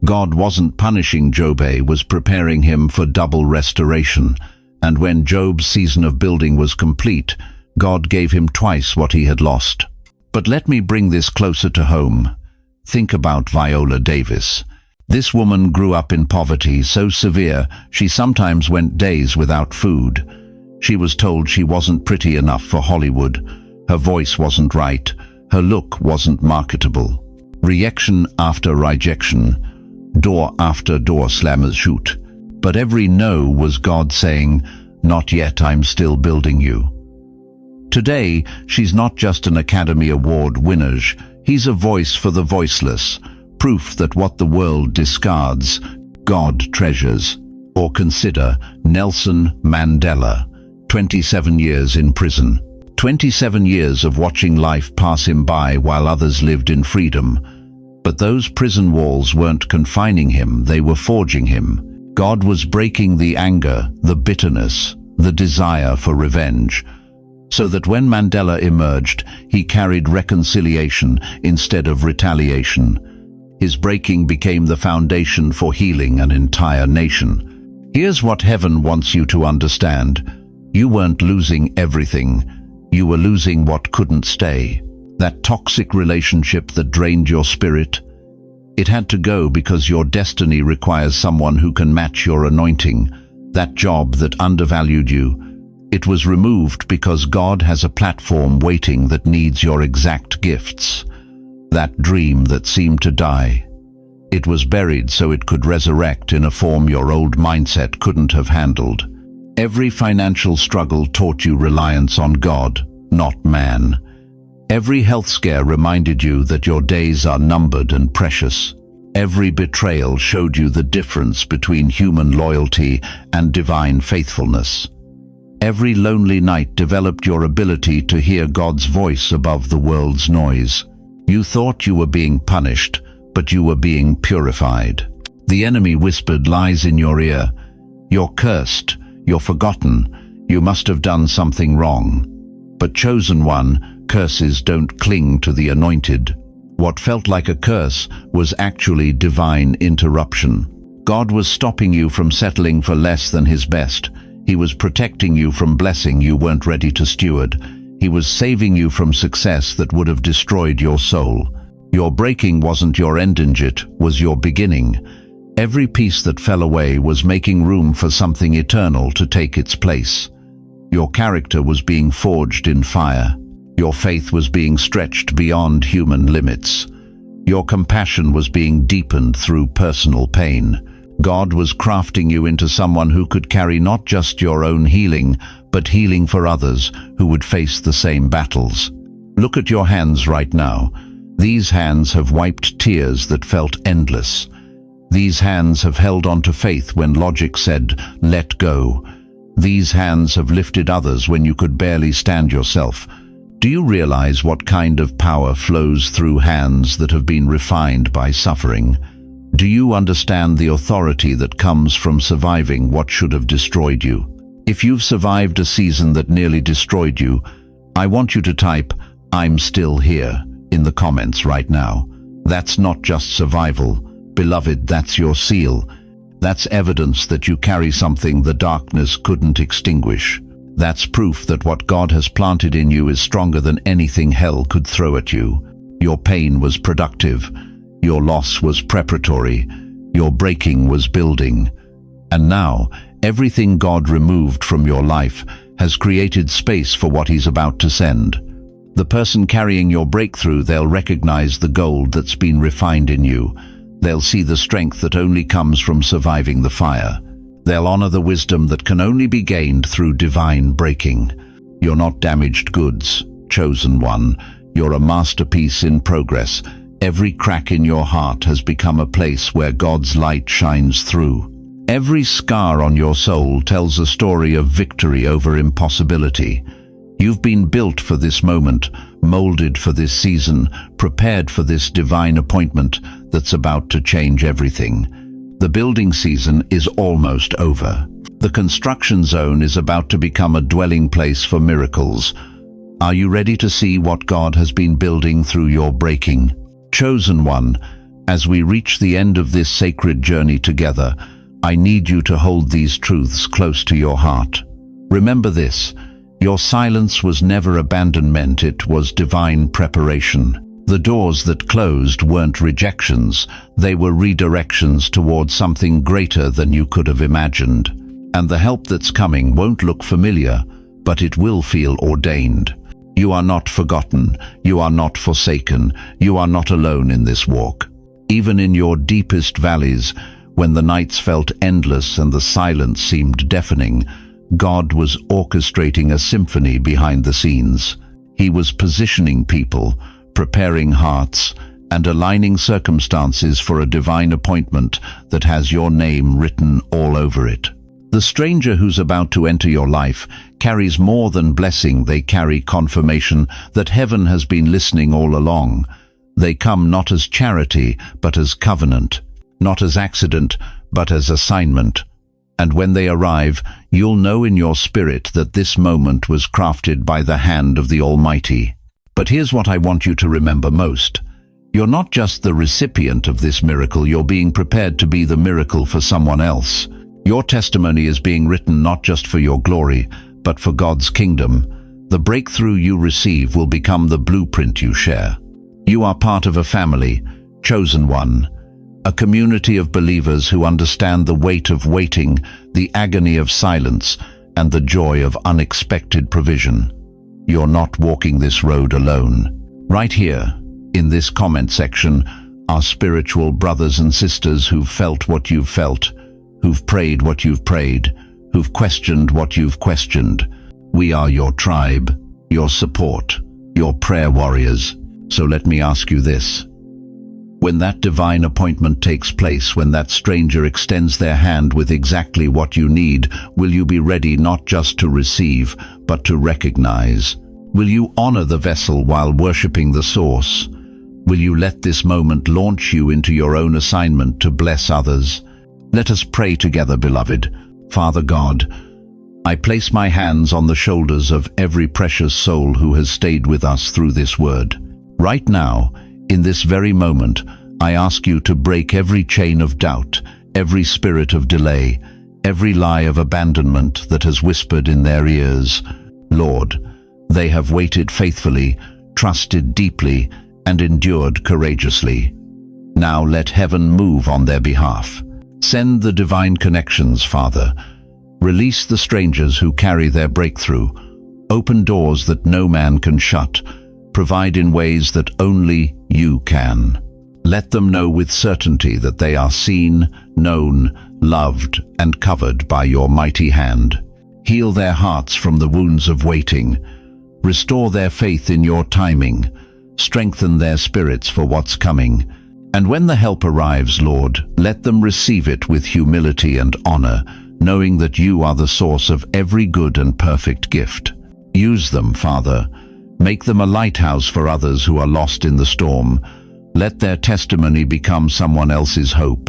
God wasn't punishing Job, He was preparing him for double restoration. And when Job's season of building was complete, God gave him twice what he had lost. But let me bring this closer to home. Think about Viola Davis. This woman grew up in poverty so severe she sometimes went days without food. She was told she wasn't pretty enough for Hollywood. Her voice wasn't right. Her look wasn't marketable. Rejection after rejection, door after door slammers shoot. But every no was God saying, "Not yet, I'm still building you." Today, she's not just an Academy Award winner. He's a voice for the voiceless, proof that what the world discards, God treasures. Or consider Nelson Mandela, 27 years in prison. 27 years of watching life pass him by while others lived in freedom. But those prison walls weren't confining him, they were forging him. God was breaking the anger, the bitterness, the desire for revenge, so that when Mandela emerged, he carried reconciliation instead of retaliation. His breaking became the foundation for healing an entire nation. Here's what heaven wants you to understand. You weren't losing everything. You were losing what couldn't stay. That toxic relationship that drained your spirit. It had to go because your destiny requires someone who can match your anointing. That job that undervalued you. It was removed because God has a platform waiting that needs your exact gifts. That dream that seemed to die. It was buried so it could resurrect in a form your old mindset couldn't have handled. Every financial struggle taught you reliance on God, not man. Every health scare reminded you that your days are numbered and precious. Every betrayal showed you the difference between human loyalty and divine faithfulness. Every lonely night developed your ability to hear God's voice above the world's noise. You thought you were being punished, but you were being purified. The enemy whispered lies in your ear. You're cursed, you're forgotten, you must have done something wrong. But chosen one, curses don't cling to the anointed. What felt like a curse was actually divine interruption. God was stopping you from settling for less than His best. He was protecting you from blessing you weren't ready to steward. He was saving you from success that would have destroyed your soul. Your breaking wasn't your end, it was your beginning. Every piece that fell away was making room for something eternal to take its place. Your character was being forged in fire. Your faith was being stretched beyond human limits. Your compassion was being deepened through personal pain. God was crafting you into someone who could carry not just your own healing, but healing for others who would face the same battles. Look at your hands right now. These hands have wiped tears that felt endless. These hands have held on to faith when logic said, let go. These hands have lifted others when you could barely stand yourself. Do you realize what kind of power flows through hands that have been refined by suffering? Do you understand the authority that comes from surviving what should have destroyed you? If you've survived a season that nearly destroyed you, I want you to type, "I'm still here," in the comments right now. That's not just survival. Beloved, that's your seal. That's evidence that you carry something the darkness couldn't extinguish. That's proof that what God has planted in you is stronger than anything hell could throw at you. Your pain was productive. Your loss was preparatory. Your breaking was building. And now, everything God removed from your life has created space for what He's about to send. The person carrying your breakthrough, they'll recognize the gold that's been refined in you. They'll see the strength that only comes from surviving the fire. They'll honor the wisdom that can only be gained through divine breaking. You're not damaged goods, chosen one. You're a masterpiece in progress. Every crack in your heart has become a place where God's light shines through. Every scar on your soul tells a story of victory over impossibility. You've been built for this moment, molded for this season, prepared for this divine appointment that's about to change everything. The building season is almost over. The construction zone is about to become a dwelling place for miracles. Are you ready to see what God has been building through your breaking? Chosen one, as we reach the end of this sacred journey together, I need you to hold these truths close to your heart. Remember this, your silence was never abandonment, it was divine preparation. The doors that closed weren't rejections, they were redirections towards something greater than you could have imagined. And the help that's coming won't look familiar, but it will feel ordained. You are not forgotten, you are not forsaken, you are not alone in this walk. Even in your deepest valleys, when the nights felt endless and the silence seemed deafening, God was orchestrating a symphony behind the scenes. He was positioning people, preparing hearts, and aligning circumstances for a divine appointment that has your name written all over it. The stranger who's about to enter your life carries more than blessing, they carry confirmation that heaven has been listening all along. They come not as charity, but as covenant, not as accident, but as assignment. And when they arrive, you'll know in your spirit that this moment was crafted by the hand of the Almighty. But here's what I want you to remember most. You're not just the recipient of this miracle, you're being prepared to be the miracle for someone else. Your testimony is being written not just for your glory, but for God's kingdom. The breakthrough you receive will become the blueprint you share. You are part of a family, chosen one, a community of believers who understand the weight of waiting, the agony of silence, and the joy of unexpected provision. You're not walking this road alone. Right here, in this comment section, are spiritual brothers and sisters who've felt what you've felt, who've prayed what you've prayed, who've questioned what you've questioned. We are your tribe, your support, your prayer warriors. So let me ask you this. When that divine appointment takes place, when that stranger extends their hand with exactly what you need, will you be ready not just to receive, but to recognize? Will you honor the vessel while worshiping the source? Will you let this moment launch you into your own assignment to bless others? Let us pray together, beloved. Father God, I place my hands on the shoulders of every precious soul who has stayed with us through this word. Right now, in this very moment, I ask you to break every chain of doubt, every spirit of delay, every lie of abandonment that has whispered in their ears. Lord, they have waited faithfully, trusted deeply, and endured courageously. Now let heaven move on their behalf. Send the divine connections, Father. Release the strangers who carry their breakthrough. Open doors that no man can shut. Provide in ways that only you can. Let them know with certainty that they are seen, known, loved, and covered by your mighty hand. Heal their hearts from the wounds of waiting. Restore their faith in your timing. Strengthen their spirits for what's coming. And when the help arrives, Lord, let them receive it with humility and honor, knowing that you are the source of every good and perfect gift. Use them, Father. Make them a lighthouse for others who are lost in the storm. Let their testimony become someone else's hope.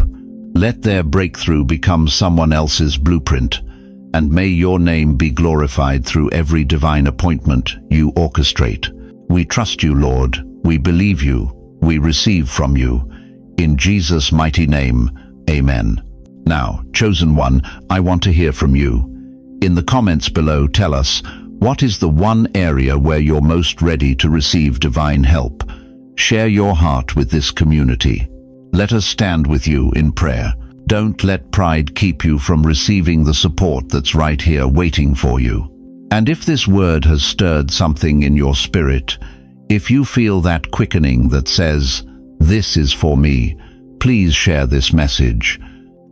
Let their breakthrough become someone else's blueprint. And may your name be glorified through every divine appointment you orchestrate. We trust you, Lord. We believe you. We receive from you. In Jesus' mighty name, amen. Now, chosen one, I want to hear from you. In the comments below, tell us, what is the one area where you're most ready to receive divine help? Share your heart with this community. Let us stand with you in prayer. Don't let pride keep you from receiving the support that's right here waiting for you. And if this word has stirred something in your spirit, if you feel that quickening that says, "This is for me," please share this message.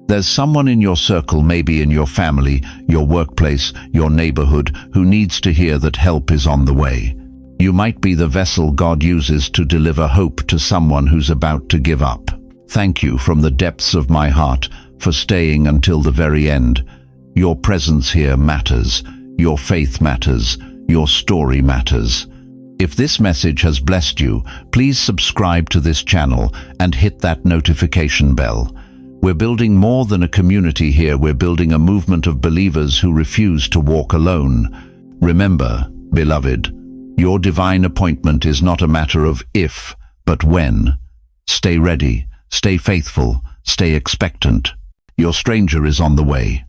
There's someone in your circle, maybe in your family, your workplace, your neighborhood, who needs to hear that help is on the way. You might be the vessel God uses to deliver hope to someone who's about to give up. Thank you from the depths of my heart for staying until the very end. Your presence here matters. Your faith matters. Your story matters. If this message has blessed you, please subscribe to this channel and hit that notification bell. We're building more than a community here. We're building a movement of believers who refuse to walk alone. Remember, beloved, your divine appointment is not a matter of if, but when. Stay ready, stay faithful, stay expectant. Your stranger is on the way.